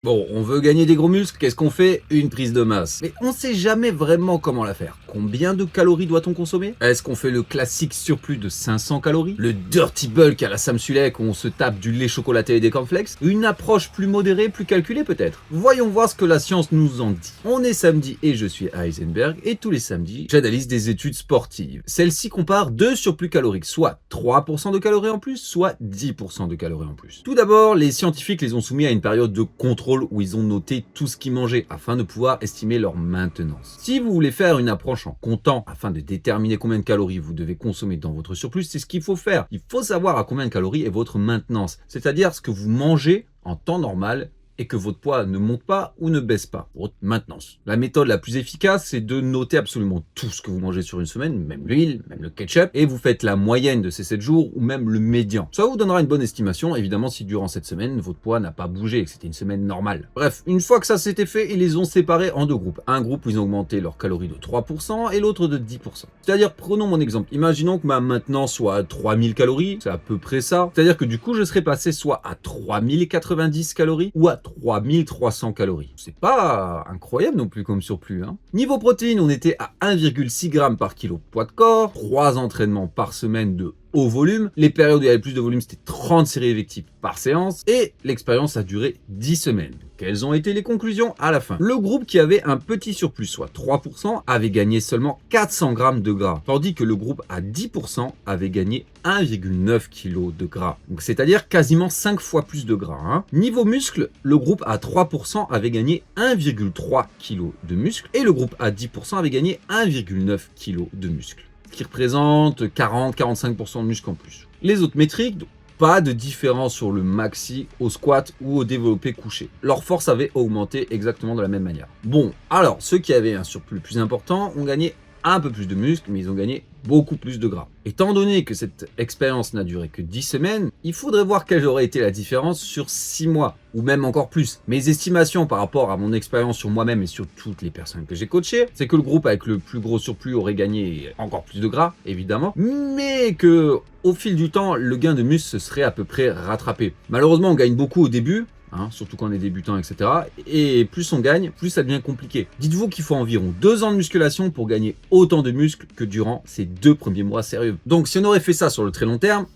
Bon, on veut gagner des gros muscles, qu'est-ce qu'on fait? Une prise de masse. Mais on sait jamais vraiment comment la faire. Combien de calories doit-on consommer? Est-ce qu'on fait le classique surplus de 500 calories? Le dirty bulk à la Sam Sulek où on se tape du lait chocolaté et des cornflakes? Une approche plus modérée, plus calculée peut-être? Voyons voir ce que la science nous en dit. On est samedi et je suis Heisenberg et tous les samedis, j'analyse des études sportives. Celles-ci comparent deux surplus caloriques, soit 3% de calories en plus, soit 10% de calories en plus. Tout d'abord, les scientifiques les ont soumis à une période de contrôle où ils ont noté tout ce qu'ils mangeaient afin de pouvoir estimer leur maintenance. Si vous voulez faire une approche en comptant afin de déterminer combien de calories vous devez consommer dans votre surplus, c'est ce qu'il faut faire. Il faut savoir à combien de calories est votre maintenance, c'est-à-dire ce que vous mangez en temps normal et que votre poids ne monte pas ou ne baisse pas, votre maintenance. La méthode la plus efficace, c'est de noter absolument tout ce que vous mangez sur une semaine, même l'huile, même le ketchup, et vous faites la moyenne de ces 7 jours ou même le médian. Ça vous donnera une bonne estimation, évidemment, si durant cette semaine, votre poids n'a pas bougé et que c'était une semaine normale. Bref, une fois que ça s'était fait, ils les ont séparés en deux groupes. Un groupe où ils ont augmenté leurs calories de 3% et l'autre de 10%. C'est-à-dire, prenons mon exemple. Imaginons que ma maintenance soit à 3000 calories, c'est à peu près ça. C'est-à-dire que du coup, je serais passé soit à 3090 calories ou à 3300 calories. C'est pas incroyable non plus comme surplus. Niveau protéines, on était à 1,6 g par kilo de poids de corps, 3 entraînements par semaine de haut volume. Les périodes où il y avait plus de volume, c'était 30 séries effectives par séance et l'expérience a duré 10 semaines. Quelles ont été les conclusions à la fin? Le groupe qui avait un petit surplus, soit 3%, avait gagné seulement 400 grammes de gras, tandis que le groupe à 10% avait gagné 1,9 kg de gras. Donc c'est-à-dire quasiment 5 fois plus de gras. Niveau muscle, le groupe à 3% avait gagné 1,3 kg de muscle et le groupe à 10% avait gagné 1,9 kg de muscle, qui représente 40-45% de muscle en plus. Les autres métriques, donc, pas de différence sur le maxi, au squat ou au développé couché. Leur force avait augmenté exactement de la même manière. Bon, alors ceux qui avaient un surplus plus important ont gagné un peu plus de muscles, mais ils ont gagné beaucoup plus de gras. Étant donné que cette expérience n'a duré que 10 semaines, il faudrait voir quelle aurait été la différence sur 6 mois, ou même encore plus. Mes estimations par rapport à mon expérience sur moi-même et sur toutes les personnes que j'ai coachées, c'est que le groupe avec le plus gros surplus aurait gagné encore plus de gras, évidemment, mais que au fil du temps, le gain de muscle se serait à peu près rattrapé. Malheureusement, on gagne beaucoup au début, surtout quand on est débutant, etc. Et plus on gagne, plus ça devient compliqué. Dites-vous qu'il faut environ 2 ans de musculation pour gagner autant de muscles que durant ces 2 premiers mois sérieux. Donc si on aurait fait ça sur le très long terme,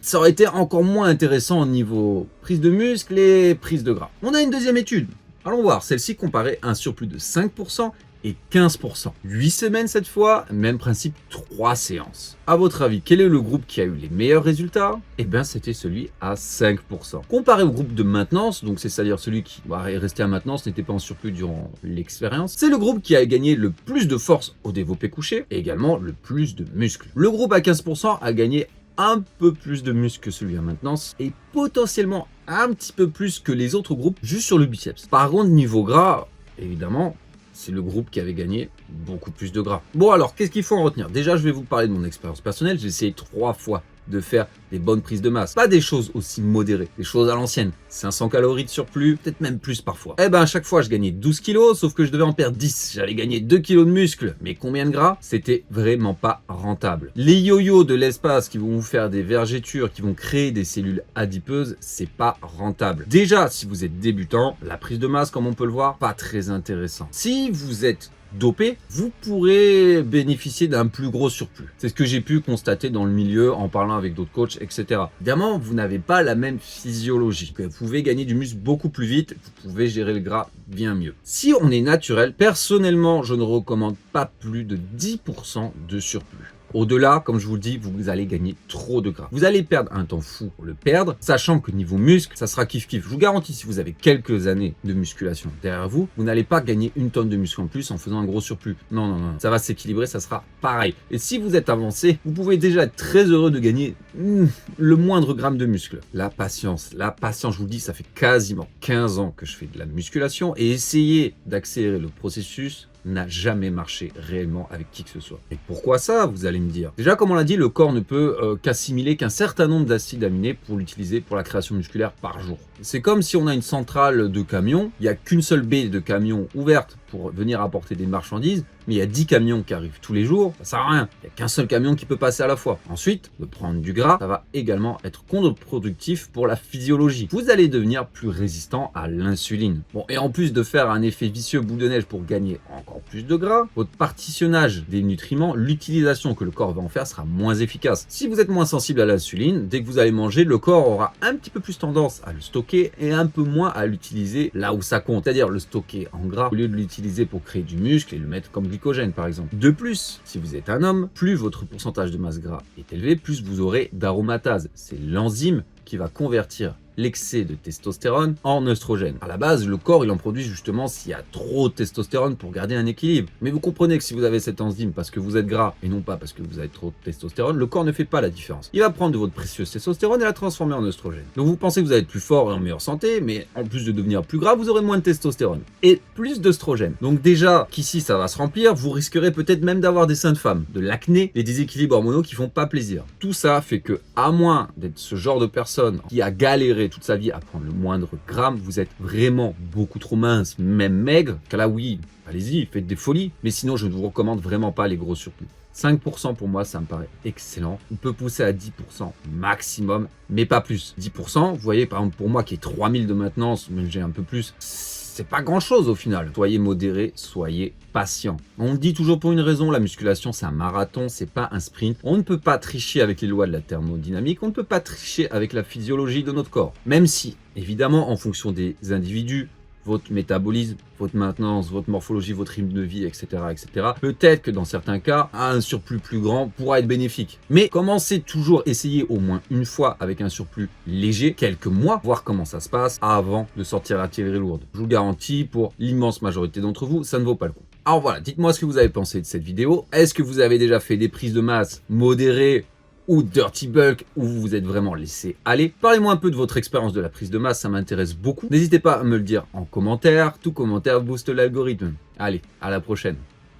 ça aurait été encore moins intéressant au niveau prise de muscle et prise de gras. On a une deuxième étude. Allons voir, celle-ci comparait un surplus de 5% et 15%. 8 semaines cette fois, même principe, 3 séances. À votre avis, quel est le groupe qui a eu les meilleurs résultats? Eh bien, c'était celui à 5%. Comparé au groupe de maintenance, donc c'est-à-dire celui qui va rester à maintenance, n'était pas en surplus durant l'expérience, c'est le groupe qui a gagné le plus de force au développé couché et également le plus de muscles. Le groupe à 15% a gagné un peu plus de muscles que celui à maintenance et potentiellement un petit peu plus que les autres groupes juste sur le biceps. Par contre, niveau gras, évidemment, c'est le groupe qui avait gagné beaucoup plus de gras. Bon alors, qu'est-ce qu'il faut en retenir? Déjà, je vais vous parler de mon expérience personnelle. J'ai essayé 3 fois de faire des bonnes prises de masse. Pas des choses aussi modérées, des choses à l'ancienne. 500 calories de surplus, peut-être même plus parfois. Eh ben, à chaque fois, je gagnais 12 kilos, sauf que je devais en perdre 10. J'allais gagner 2 kilos de muscle. Mais combien de gras? C'était vraiment pas rentable. Les yo-yo de l'espace qui vont vous faire des vergetures, qui vont créer des cellules adipeuses, c'est pas rentable. Déjà, si vous êtes débutant, la prise de masse, comme on peut le voir, pas très intéressant. Si vous êtes dopé, vous pourrez bénéficier d'un plus gros surplus. C'est ce que j'ai pu constater dans le milieu en parlant avec d'autres coachs, etc. Évidemment, vous n'avez pas la même physiologie. Vous pouvez gagner du muscle beaucoup plus vite, vous pouvez gérer le gras bien mieux. Si on est naturel, personnellement, je ne recommande pas plus de 10% de surplus. Au-delà, comme je vous le dis, vous allez gagner trop de gras. Vous allez perdre un temps fou pour le perdre, sachant que niveau muscle, ça sera kiff-kiff. Je vous garantis, si vous avez quelques années de musculation derrière vous, vous n'allez pas gagner une tonne de muscle en plus en faisant un gros surplus. Non, non, non. Ça va s'équilibrer, ça sera pareil. Et si vous êtes avancé, vous pouvez déjà être très heureux de gagner le moindre gramme de muscle. La patience, je vous le dis, ça fait quasiment 15 ans que je fais de la musculation et essayer d'accélérer le processus n'a jamais marché réellement avec qui que ce soit. Et pourquoi ça, vous allez me dire? Déjà, comme on l'a dit, le corps ne peut qu'assimiler qu'un certain nombre d'acides aminés pour l'utiliser pour la création musculaire par jour. C'est comme si on a une centrale de camion, il n'y a qu'une seule baie de camion ouverte pour venir apporter des marchandises, mais il y a 10 camions qui arrivent tous les jours, ça sert à rien. Il n'y a qu'un seul camion qui peut passer à la fois. Ensuite, de prendre du gras, ça va également être contre-productif pour la physiologie. Vous allez devenir plus résistant à l'insuline. Bon, et en plus de faire un effet vicieux boule de neige pour gagner encore plus de gras, votre partitionnage des nutriments, l'utilisation que le corps va en faire sera moins efficace. Si vous êtes moins sensible à l'insuline, dès que vous allez manger, le corps aura un petit peu plus tendance à le stocker et un peu moins à l'utiliser là où ça compte, c'est-à-dire le stocker en gras au lieu de l'utiliser pour créer du muscle et le mettre comme glycogène par exemple. De plus, si vous êtes un homme, plus votre pourcentage de masse gras est élevé, plus vous aurez d'aromatase. C'est l'enzyme qui va convertir l'excès de testostérone en œstrogène. À la base, le corps il en produit justement s'il y a trop de testostérone pour garder un équilibre. Mais vous comprenez que si vous avez cette enzyme parce que vous êtes gras et non pas parce que vous avez trop de testostérone, le corps ne fait pas la différence. Il va prendre de votre précieuse testostérone et la transformer en œstrogène. Donc vous pensez que vous allez être plus fort et en meilleure santé, mais en plus de devenir plus gras, vous aurez moins de testostérone et plus d'œstrogène. Donc déjà qu'ici ça va se remplir, vous risquerez peut-être même d'avoir des seins de femme, de l'acné, des déséquilibres hormonaux qui font pas plaisir. Tout ça fait que, à moins d'être ce genre de personne qui a galéré toute sa vie à prendre le moindre gramme, vous êtes vraiment beaucoup trop mince, même maigre, car là oui, allez-y, faites des folies, mais sinon je ne vous recommande vraiment pas les gros surplus. 5% pour moi, ça me paraît excellent. On peut pousser à 10% maximum, mais pas plus. 10%, vous voyez, par exemple, pour moi qui ai 3000 de maintenance, mais j'ai un peu plus, c'est pas grand chose au final. Soyez modéré, soyez patient. On le dit toujours pour une raison, la musculation c'est un marathon, c'est pas un sprint. On ne peut pas tricher avec les lois de la thermodynamique, on ne peut pas tricher avec la physiologie de notre corps. Même si, évidemment, en fonction des individus, votre métabolisme, votre maintenance, votre morphologie, votre rythme de vie, etc., etc. Peut-être que dans certains cas, un surplus plus grand pourra être bénéfique. Mais commencez toujours, essayer au moins une fois avec un surplus léger, quelques mois, voir comment ça se passe avant de sortir la artillerie lourde. Je vous le garantis, pour l'immense majorité d'entre vous, ça ne vaut pas le coup. Alors voilà, dites-moi ce que vous avez pensé de cette vidéo. Est-ce que vous avez déjà fait des prises de masse modérées ou dirty bulk, où vous vous êtes vraiment laissé aller? Parlez-moi un peu de votre expérience de la prise de masse, ça m'intéresse beaucoup. N'hésitez pas à me le dire en commentaire, tout commentaire booste l'algorithme. Allez, à la prochaine.